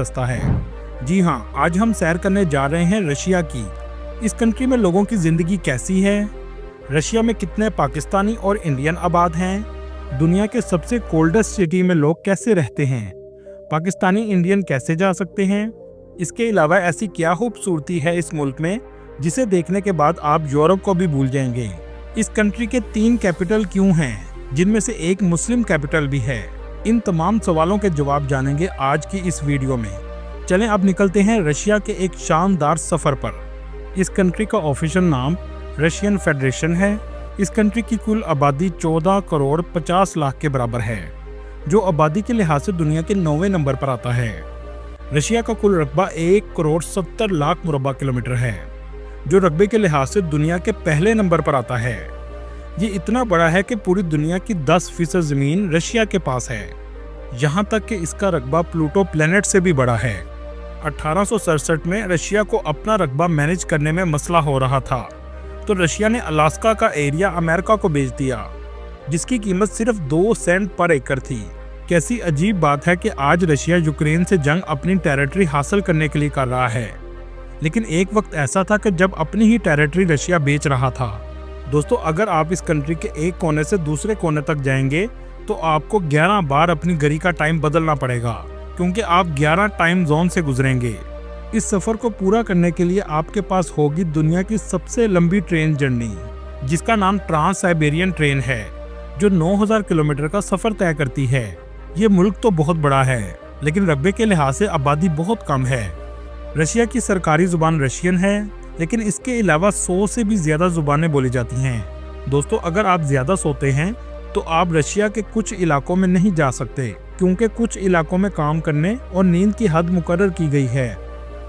सस्ता है। जी हाँ, आज हम सैर करने जा रहे हैं रशिया की। इस कंट्री में लोगों की जिंदगी कैसी है, रशिया में कितने पाकिस्तानी और इंडियन आबाद हैं, दुनिया के सबसे कोल्डेस्ट सिटी में लोग कैसे रहते हैं, पाकिस्तानी इंडियन कैसे जा सकते हैं। इसके अलावा ऐसी क्या खूबसूरती है इस मुल्क में जिसे देखने के बाद आप यूरोप को भी भूल जाएंगे। इस कंट्री के 3 कैपिटल क्यों हैं, जिनमें से एक मुस्लिम कैपिटल भी है। इन तमाम सवालों के जवाब जानेंगे आज की इस वीडियो में। चलें अब निकलते हैं रशिया के एक शानदार सफर पर। इस कंट्री का ऑफिशियल नाम रशियन फेडरेशन है। इस कंट्री की कुल आबादी 14 करोड़ 50 लाख के बराबर है, जो आबादी के लिहाज से दुनिया के 9वें नंबर पर आता है। रशिया का कुल रकबा 1 करोड़ 70 लाख मुरब्बा किलोमीटर है, जो रकबे के लिहाज से दुनिया के पहले नंबर पर आता है। ये इतना बड़ा है कि पूरी दुनिया की 10% जमीन रशिया के पास है। यहाँ तक कि इसका रकबा प्लूटो प्लेनेट से भी बड़ा है। 1867 में रशिया को अपना रकबा मैनेज करने में मसला हो रहा था, तो रशिया ने अलास्का का एरिया अमेरिका को बेच दिया, जिसकी कीमत सिर्फ 2 सेंट पर एकड़ थी। कैसी अजीब बात है कि आज रशिया यूक्रेन से जंग अपनी टेरिटरी हासिल करने के लिए कर रहा है, लेकिन एक वक्त ऐसा था कि जब अपनी ही टेरिटरी रशिया बेच रहा था। दोस्तों, अगर आप इस कंट्री के एक कोने से दूसरे कोने तक जाएंगे तो आपको 11 बार अपनी घड़ी का टाइम बदलना पड़ेगा, क्योंकि आप 11 टाइम जोन से गुजरेंगे। इस सफर को पूरा करने के लिए आपके पास होगी दुनिया की सबसे लंबी ट्रेन जर्नी, जिसका नाम ट्रांस साइबेरियन ट्रेन है, जो 9000 किलोमीटर का सफर तय करती है। ये मुल्क तो बहुत बड़ा है, लेकिन रकबे के लिहाज से आबादी बहुत कम है। रशिया की सरकारी जुबान रशियन है, लेकिन इसके अलावा 100 से भी ज्यादा जुबानें बोली जाती हैं। दोस्तों, अगर आप ज्यादा सोते हैं तो आप रशिया के कुछ इलाकों में नहीं जा सकते, क्योंकि कुछ इलाकों में काम करने और नींद की हद मुकर्रर की गई है,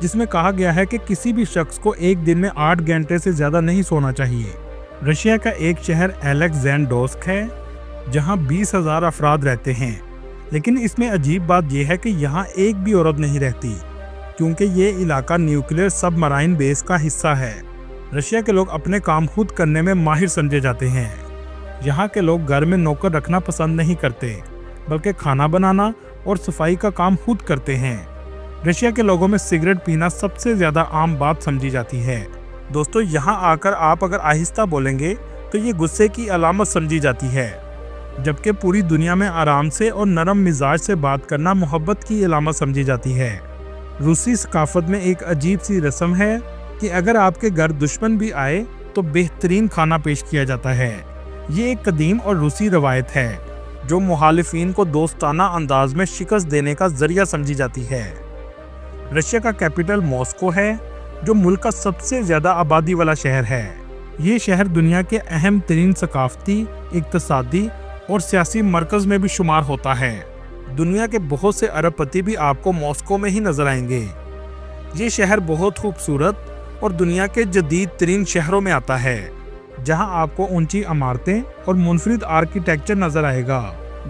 जिसमें कहा गया है कि किसी भी शख्स को एक दिन में 8 घंटे से ज्यादा नहीं सोना चाहिए। रशिया का एक शहर एलेक्जेंडोस्क है, जहां 20,000 अफराद रहते हैं, लेकिन इसमें अजीब बात यह है कि यहाँ एक भी औरत नहीं रहती, क्योंकि ये इलाका न्यूक्लियर सबमराइन बेस का हिस्सा है। रशिया के लोग अपने काम खुद करने में माहिर समझे जाते हैं। यहाँ के लोग घर में नौकर रखना पसंद नहीं करते, बल्कि खाना बनाना और सफाई का काम खुद करते हैं। रशिया के लोगों में सिगरेट पीना सबसे ज़्यादा आम बात समझी जाती है। दोस्तों, यहाँ आकर आप अगर आहिस्ता बोलेंगे तो ये गुस्से की अलामत समझी जाती है, जबकि पूरी दुनिया में आराम से और नरम मिजाज से बात करना मोहब्बत की अलामत समझी जाती है। रूसी सकाफत में एक अजीब सी रस्म है कि अगर आपके घर दुश्मन भी आए तो बेहतरीन खाना पेश किया जाता है। ये एक कदीम और रूसी रवायत है, जो मुखालिफिन को दोस्ताना अंदाज में शिकस्त देने का जरिया समझी जाती है। रशिया का कैपिटल मॉस्को है, जो मुल्क का सबसे ज्यादा आबादी वाला शहर है। ये शहर दुनिया के अहम तरीन सकाफती, इक्तसादी और सियासी मरकज में भी शुमार होता है। दुनिया के बहुत से अरबपति भी आपको मॉस्को में ही नजर आएंगे। ये शहर बहुत खूबसूरत और दुनिया के जदीद तरीन शहरों में आता है, जहां आपको ऊंची इमारतें और मुनफरिद आर्किटेक्चर नजर आएगा।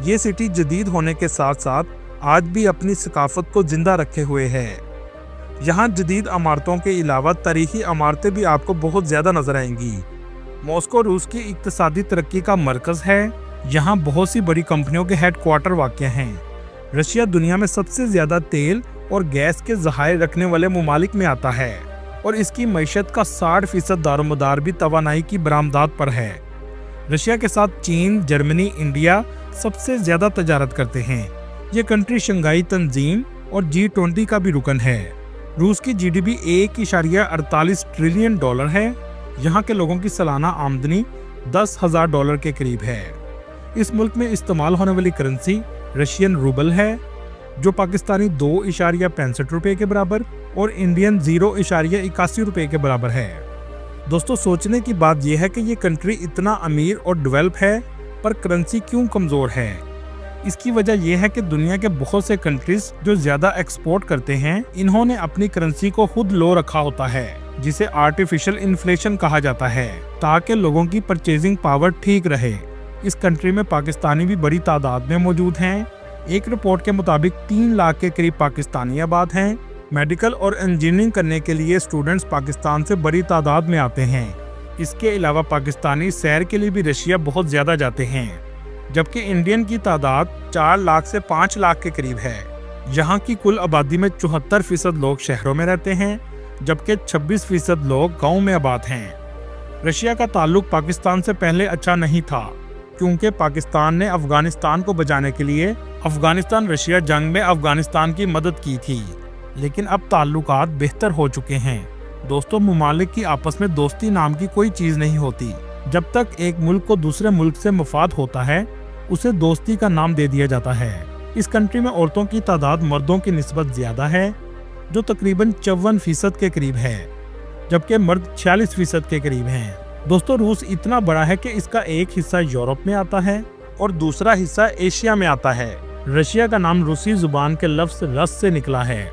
ये सिटी जदीद होने के साथ साथ आज भी अपनी सकाफत को जिंदा रखे हुए है। यहाँ जदीद इमारतों के अलावा तारीखी इमारतें भी आपको बहुत ज्यादा नजर आएंगी। मॉस्को रूस की इक्तसादी तरक्की का मरकज है। यहाँ बहुत सी बड़ी कंपनियों के हेडक्वार्टर वाक़ हैं। रशिया दुनिया में सबसे ज्यादा तेल और गैस के ज़खायर रखने वाले ममालिक में आता है, और इसकी मईशत का 60% दारोमदार भी तवानाई की बरामदात पर है। रशिया के साथ चीन, जर्मनी, इंडिया सबसे ज्यादा तजारत करते हैं। ये कंट्री शंघाई तंजीम और G20 का भी रुकन है। रूस की GDP 1.48 ट्रिलियन डॉलर है। यहाँ के लोगों की सालाना आमदनी $10,000 के करीब है। इस मुल्क में इस्तेमाल होने वाली करेंसी रशियन रूबल है, जो पाकिस्तानी 2.65 रुपये के बराबर और इंडियन 0.81 रुपये के बराबर है। दोस्तों, सोचने की बात यह है कि ये कंट्री इतना अमीर और डेवलप है, पर करेंसी क्यों कमज़ोर है। इसकी वजह यह है कि दुनिया के बहुत से कंट्रीज जो ज़्यादा एक्सपोर्ट करते हैं, इन्होंने अपनी करेंसी को खुद लो रखा होता है, जिसे आर्टिफिशियल इन्फ्लेशन कहा जाता है, ताकि लोगों की परचेजिंग पावर ठीक रहे। इस कंट्री में पाकिस्तानी भी बड़ी तादाद में मौजूद हैं। एक रिपोर्ट के मुताबिक 3 लाख के करीब पाकिस्तानी आबाद हैं। मेडिकल और इंजीनियरिंग करने के लिए स्टूडेंट्स पाकिस्तान से बड़ी तादाद में आते हैं। इसके अलावा पाकिस्तानी सैर के लिए भी रशिया बहुत ज़्यादा जाते हैं, जबकि इंडियन की तादाद 4 लाख से 5 लाख के करीब है। यहाँ की कुल आबादी में 74% लोग शहरों में रहते हैं, जबकि 26% लोग गाँव में आबाद हैं। रशिया का ताल्लुक पाकिस्तान से पहले अच्छा नहीं था, क्योंकि पाकिस्तान ने अफगानिस्तान को बचाने के लिए अफगानिस्तान रशिया जंग में अफगानिस्तान की मदद की थी। लेकिन अब ताल्लुकात बेहतर हो चुके हैं। दोस्तों, मुमालिक की आपस में दोस्ती नाम की कोई चीज नहीं होती। जब तक एक मुल्क को दूसरे मुल्क से मफाद होता है, उसे दोस्ती का नाम दे दिया जाता है। इस कंट्री में औरतों की तादाद मर्दों की निस्बत ज्यादा है, जो तकरीबन 54% के करीब है, जबकि मर्द 46% के करीब हैं। दोस्तों, रूस इतना बड़ा है कि इसका एक हिस्सा यूरोप में आता है और दूसरा हिस्सा एशिया में आता है। रशिया का नाम रूसी जुबान के लफ्ज रस से निकला है।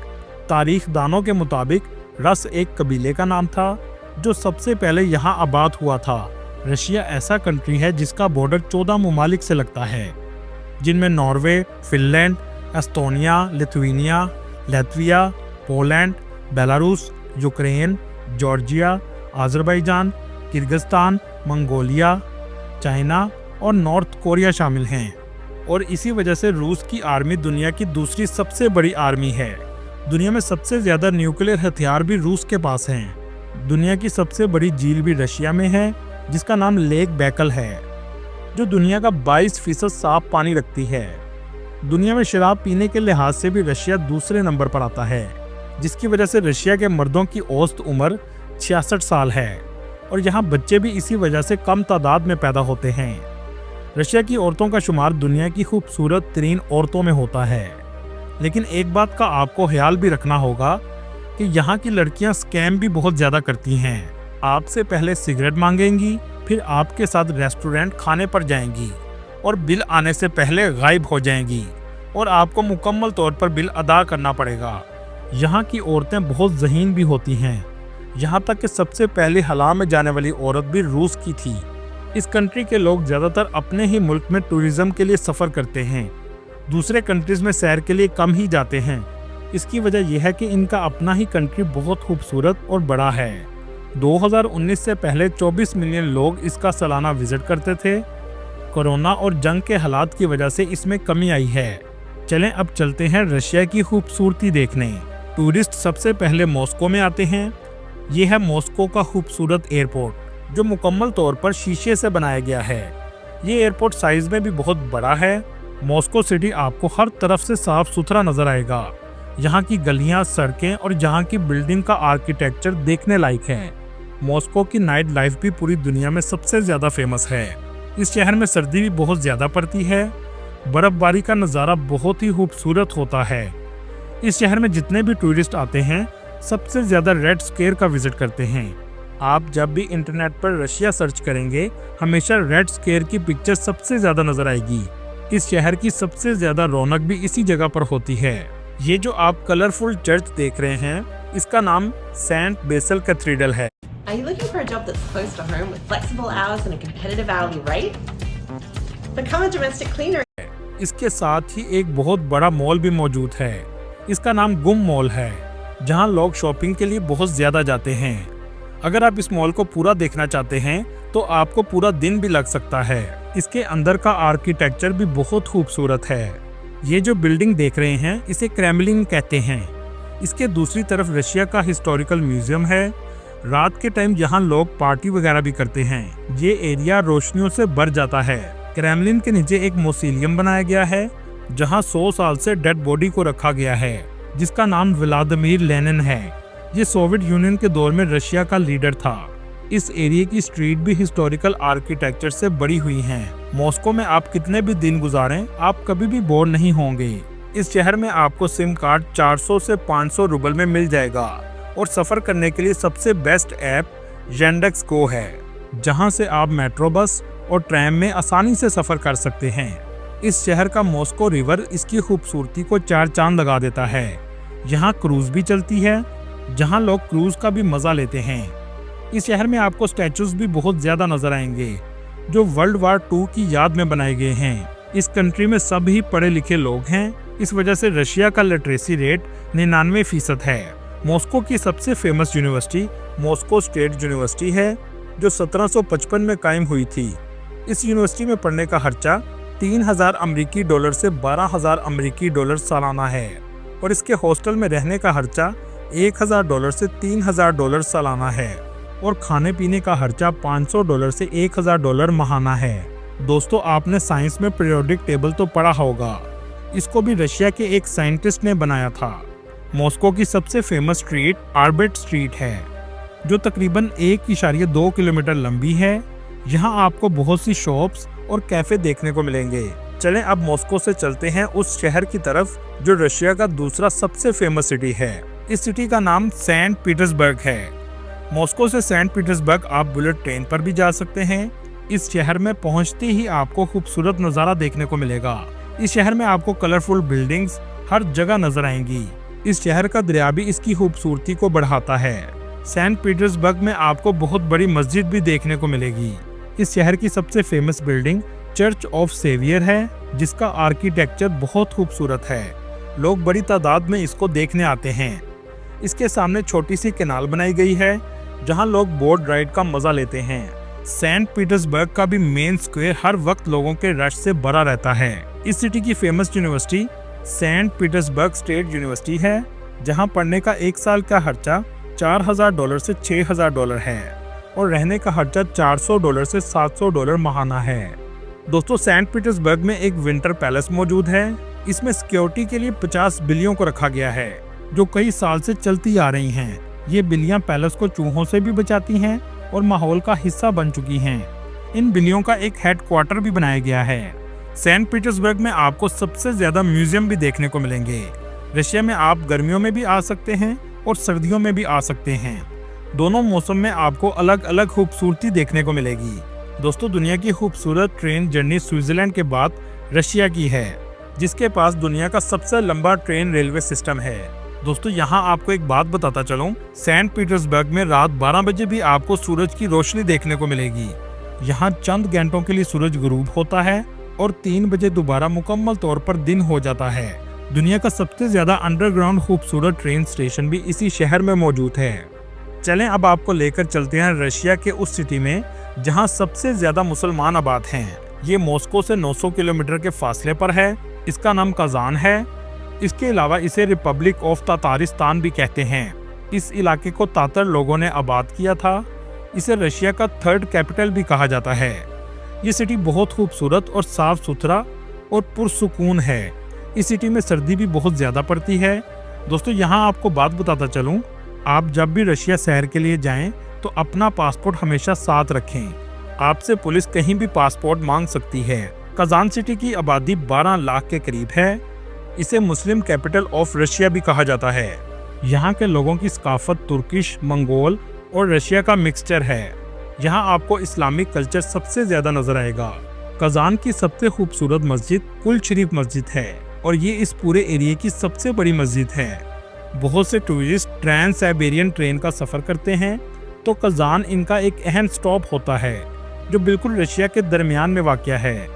तारीख दानों के मुताबिक रस एक कबीले का नाम था जो सबसे पहले यहाँ आबाद हुआ था। रशिया ऐसा कंट्री है जिसका बॉर्डर 14 मुमालिक से लगता है, जिनमें Norway, Finland, Estonia, Lithuania, Latvia, Poland, Belarus, Ukraine, Georgia, Azerbaijan, Kyrgyzstan, Mongolia, China और नॉर्थ कोरिया शामिल हैं। और इसी वजह से रूस की आर्मी दुनिया की दूसरी सबसे बड़ी आर्मी है। दुनिया में सबसे ज्यादा न्यूक्लियर हथियार भी रूस के पास हैं। दुनिया की सबसे बड़ी झील भी रशिया में है, जिसका नाम लेक बैकल है, जो दुनिया का 22% साफ पानी रखती है। दुनिया में शराब पीने के लिहाज से भी रशिया दूसरे नंबर पर आता है, जिसकी वजह से रशिया के मर्दों की औसत उम्र 66 साल है और यहाँ बच्चे भी इसी वजह से कम तादाद में पैदा होते हैं। रशिया की औरतों का शुमार दुनिया की खूबसूरत तरीन औरतों में होता है। लेकिन एक बात का आपको ख्याल भी रखना होगा कि यहाँ की लड़कियाँ स्कैम भी बहुत ज़्यादा करती हैं। आपसे पहले सिगरेट मांगेंगी, फिर आपके साथ रेस्टोरेंट खाने पर जाएंगी और बिल आने से पहले गायब हो जाएंगी और आपको मुकम्मल तौर पर बिल अदा करना पड़ेगा। यहाँ की औरतें बहुत ज़हीन भी होती हैं। यहाँ तक कि सबसे पहले हला में जाने वाली औरत भी रूस की थी। इस कंट्री के लोग ज़्यादातर अपने ही मुल्क में टूरिज्म के लिए सफ़र करते हैं, दूसरे कंट्रीज़ में सैर के लिए कम ही जाते हैं। इसकी वजह यह है कि इनका अपना ही कंट्री बहुत खूबसूरत और बड़ा है। 2019 से पहले 24 मिलियन लोग इसका सालाना विजिट करते थे। कोरोना और जंग के हालात की वजह से इसमें कमी आई है। चलें अब चलते हैं रशिया की खूबसूरती देखने। टूरिस्ट सबसे पहले मॉस्को में आते हैं। ये है मॉस्को का खूबसूरत एयरपोर्ट, जो मुकम्मल तौर पर शीशे से बनाया गया है। ये एयरपोर्ट साइज में भी बहुत बड़ा है। मॉस्को सिटी आपको हर तरफ से साफ सुथरा नजर आएगा। यहाँ की गलियाँ, सड़कें और यहाँ की बिल्डिंग का आर्किटेक्चर देखने लायक है। मॉस्को की नाइट लाइफ भी पूरी दुनिया में सबसे ज़्यादा फेमस है। इस शहर में सर्दी भी बहुत ज़्यादा पड़ती है। बर्फबारी का नज़ारा बहुत ही खूबसूरत होता है। इस शहर में जितने भी टूरिस्ट आते हैं, सबसे ज़्यादा रेड स्क्वेयर का विजिट करते हैं। आप जब भी इंटरनेट पर रशिया सर्च करेंगे, हमेशा रेड स्क्वेयर की पिक्चर सबसे ज़्यादा नजर आएगी। इस शहर की सबसे ज़्यादा रौनक भी इसी जगह पर होती है। ये जो आप कलरफुल चर्च देख रहे हैं, इसका नाम सेंट बेसल कैथेड्रल है। Are you looking for a job that's close to home with flexible hours and a competitive hourly rate? Become a domestic cleaner. इसके साथ ही एक बहुत बड़ा मॉल भी मौजूद है। इसका नाम गुम मॉल है, जहां लोग शॉपिंग के लिए बहुत ज्यादा जाते हैं। अगर आप इस मॉल को पूरा देखना चाहते हैं तो आपको पूरा दिन भी लग सकता है। इसके अंदर का आर्किटेक्चर भी बहुत खूबसूरत है। ये जो बिल्डिंग देख रहे हैं, इसे क्रेमलिन कहते हैं। इसके दूसरी तरफ रशिया का हिस्टोरिकल म्यूजियम है। रात के टाइम यहाँ लोग पार्टी वगैरह भी करते हैं। ये एरिया रोशनियों से भर जाता है। क्रेमलिन के नीचे एक मौसीलियम बनाया गया है, जहाँ 100 साल से डेड बॉडी को रखा गया है, जिसका नाम व्लादिमीर लेनिन है। ये सोवियत यूनियन के दौर में रशिया का लीडर था। इस एरिया की स्ट्रीट भी हिस्टोरिकल आर्किटेक्चर से बड़ी हुई हैं। मॉस्को में आप कितने भी दिन गुजारें, आप कभी भी बोर नहीं होंगे। इस शहर में आपको सिम कार्ड 400 से 500 रुपए में मिल जाएगा और सफर करने के लिए सबसे बेस्ट ऐप येंडेक्स गो है, जहां से आप मेट्रो, बस और ट्रैम में आसानी से सफर कर सकते हैं। इस शहर का मॉस्को रिवर इसकी खूबसूरती को 4 चांद लगा देता है। यहाँ क्रूज भी चलती है, जहाँ लोग क्रूज का भी मजा लेते हैं। इस शहर में आपको स्टैचूज भी बहुत ज्यादा नजर आएंगे, जो वर्ल्ड वार 2 की याद में बनाए गए हैं। इस कंट्री में सभी पढ़े लिखे लोग हैं। इस वजह से रशिया का लिटरेसी रेट 99% है। मॉस्को की सबसे famous university Moscow state University है, जो 1755 में कायम हुई थी। इस यूनिवर्सिटी में पढ़ने का खर्चा $3000 अमेरिकी डॉलर से $12,000 अमेरिकी डॉलर सालाना है। और इसके हॉस्टल में रहने का खर्चा $1000 से $3000 सालाना है और खाने पीने का खर्चा $500 से $1000 माहाना है। दोस्तों, आपने साइंस में पीरियोडिक टेबल तो पढ़ा होगा। इसको भी रशिया के एक साइंटिस्ट ने बनाया था। मॉस्को की सबसे फेमस स्ट्रीट आर्बेट स्ट्रीट है, जो तकरीबन 1.2 किलोमीटर लंबी है। यहाँ आपको बहुत सी शॉप्स और कैफे देखने को मिलेंगे। चलें अब मॉस्को से चलते हैं उस शहर की तरफ जो रशिया का दूसरा सबसे फेमस सिटी है। इस सिटी का नाम सेंट पीटर्सबर्ग है। मॉस्को से सेंट पीटर्सबर्ग आप बुलेट ट्रेन पर भी जा सकते हैं। इस शहर में पहुंचते ही आपको खूबसूरत नज़ारा देखने को मिलेगा। इस शहर में आपको कलरफुल बिल्डिंग्स हर जगह नजर आएंगी। इस शहर का दरिया भी इसकी खूबसूरती को बढ़ाता है। सेंट पीटर्सबर्ग में आपको बहुत बड़ी मस्जिद भी देखने को मिलेगी। इस शहर की सबसे famous building church of saviour है, जिसका आर्किटेक्चर बहुत खूबसूरत है। लोग बड़ी तादाद में इसको देखने आते हैं। इसके सामने छोटी सी कैनाल बनाई गई है, जहां लोग बोट राइड का मजा लेते हैं। सेंट पीटर्सबर्ग का भी मेन स्क्वायर हर वक्त लोगों के रश से भरा रहता है। इस सिटी की famous university Saint Petersburg State University है, जहां पढ़ने का एक साल का खर्चा $4000 से $6000 है और रहने का खर्चा $400 से $700 माहाना है। दोस्तों, सेंट पीटर्सबर्ग में एक विंटर पैलेस मौजूद है। इसमें सिक्योरिटी के लिए 50 बिल्लियों को रखा गया है, जो कई साल से चलती आ रही हैं। ये बिल्लियां पैलेस को चूहों से भी बचाती हैं और माहौल का हिस्सा बन चुकी हैं। इन बिल्लियों का एक हेडक्वार्टर भी बनाया गया है। सेंट पीटर्सबर्ग में आपको सबसे ज्यादा म्यूजियम भी देखने को मिलेंगे। रशिया में आप गर्मियों में भी आ सकते हैं और सर्दियों में भी आ सकते हैं। दोनों मौसम में आपको अलग अलग खूबसूरती देखने को मिलेगी। दोस्तों, दुनिया की खूबसूरत ट्रेन जर्नी स्विट्जरलैंड के बाद रशिया की है, जिसके पास दुनिया का सबसे लंबा ट्रेन रेलवे सिस्टम है। दोस्तों, यहाँ आपको एक बात बताता चलूं, सेंट पीटर्सबर्ग में रात 12 बजे भी आपको सूरज की रोशनी देखने को मिलेगी। यहाँ चंद घंटों के लिए सूरज गुरूब होता है और 3 बजे दोबारा मुकम्मल तौर पर दिन हो जाता है। दुनिया का सबसे ज्यादा अंडरग्राउंड खूबसूरत ट्रेन स्टेशन भी इसी शहर में मौजूद है। चलें अब आपको लेकर चलते हैं रशिया के उस सिटी में जहां सबसे ज्यादा मुसलमान आबाद हैं। ये मॉस्को से 900 किलोमीटर के फासले पर है। इसका नाम कजान है। इसके अलावा इसे रिपब्लिक ऑफ तातारिस्तान भी कहते हैं। इस इलाके को तातर लोगों ने आबाद किया था। इसे रशिया का 3rd कैपिटल भी कहा जाता है। ये सिटी बहुत खूबसूरत और साफ सुथरा और पुरसुकून है। इस सिटी में सर्दी भी बहुत ज़्यादा पड़ती है। दोस्तों, यहाँ आपको बात बताता चलूँ, आप जब भी रशिया शहर के लिए जाएं तो अपना पासपोर्ट हमेशा साथ रखें। आपसे पुलिस कहीं भी पासपोर्ट मांग सकती है। कजान सिटी की आबादी 12 लाख के करीब है। इसे मुस्लिम कैपिटल ऑफ रशिया भी कहा जाता है। यहाँ के लोगों की सकाफत तुर्किश, मंगोल और रशिया का मिक्सचर है। यहाँ आपको इस्लामिक कल्चर सबसे ज्यादा नजर आएगा। कजान की सबसे खूबसूरत मस्जिद कुल शरीफ मस्जिद है और ये इस पूरे एरिया की सबसे बड़ी मस्जिद है। बहुत से टूरिस्ट ट्रांस साइबेरियन ट्रेन का सफर करते हैं तो कजान इनका एक अहम स्टॉप होता है, जो बिल्कुल रशिया के दरमियान में वाक़या है।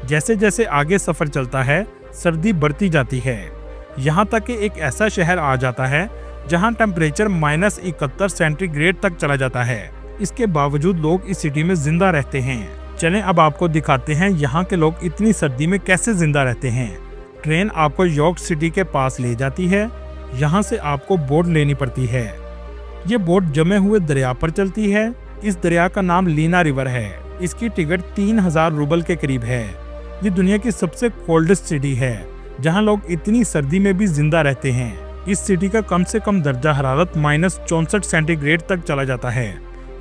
जैसे जैसे आगे सफर चलता है, सर्दी बढ़ती जाती है, यहाँ तक कि एक ऐसा शहर आ जाता है जहाँ टेम्परेचर -71 सेंटीग्रेड तक चला जाता है। इसके बावजूद लोग इस सिटी में जिंदा रहते हैं। चलें अब आपको दिखाते हैं यहाँ के लोग इतनी सर्दी में कैसे जिंदा रहते हैं। ट्रेन आपको यॉर्क सिटी के पास ले जाती है। यहाँ से आपको बोट लेनी पड़ती है। ये बोट जमे हुए दरिया पर चलती है। इस दरिया का नाम लीना रिवर है। इसकी टिकट 3000 रूबल के करीब है। ये दुनिया की सबसे कोल्डेस्ट सिटी है, जहाँ लोग इतनी सर्दी में भी जिंदा रहते हैं। इस सिटी का कम से कम दर्जा हरारत -64 सेंटीग्रेड तक चला जाता है।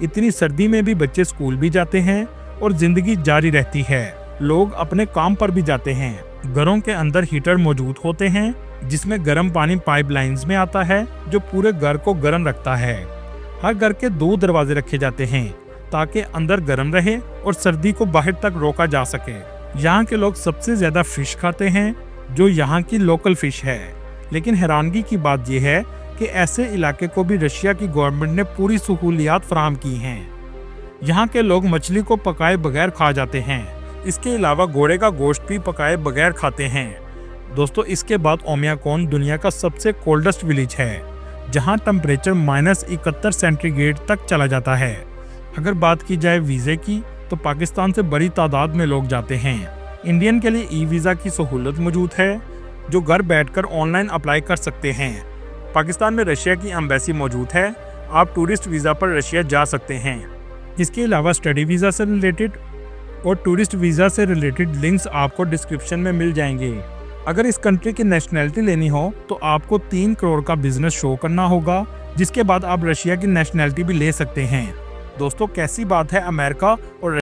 इतनी सर्दी में भी बच्चे स्कूल भी जाते हैं और जिंदगी जारी रहती है। लोग अपने काम पर भी जाते हैं। घरों के अंदर हीटर मौजूद होते हैं, जिसमें गर्म पानी पाइपलाइंस में आता है, जो पूरे घर को गर्म रखता है। हर घर के 2 दरवाजे रखे जाते हैं ताकि अंदर गर्म रहे और सर्दी को बाहर तक रोका जा सके। यहाँ के लोग सबसे ज्यादा फिश खाते हैं, जो यहाँ की लोकल फिश है। लेकिन हैरानगी की बात यह है कि ऐसे इलाके को भी रशिया की गवर्नमेंट ने पूरी सहूलियात फराहम की हैं। यहाँ के लोग मछली को पकाए बगैर खा जाते हैं। इसके अलावा घोड़े का गोश्त भी पकाए बगैर खाते हैं। दोस्तों, इसके बाद ओमियाकोन दुनिया का सबसे कोल्डेस्ट विलेज है, जहाँ टेम्परेचर -71 सेंटीग्रेड तक चला जाता है। अगर बात की जाए वीज़े की, तो पाकिस्तान से बड़ी तादाद में लोग जाते हैं। इंडियन के लिए ई वीज़ा की सहूलत मौजूद है। जो घर बैठकर ऑनलाइन अप्लाई कर सकते हैं। पाकिस्तान में रशिया की एम्बेसी मौजूद है। आप टूरिस्ट वीज़ा पर रशिया जा सकते हैं। इसके अलावा स्टडी वीज़ा से रिलेटेड और टूरिस्ट वीज़ा से रिलेटेड लिंक्स आपको डिस्क्रिप्शन में मिल जाएंगे। अगर इस कंट्री की नेशनैलिटी लेनी हो तो आपको 3 करोड़ का बिजनेस शो करना होगा, जिसके बाद आप रशिया की नेशनैलिटी भी ले सकते हैं। दोस्तों, कैसी बात है अमेरिका और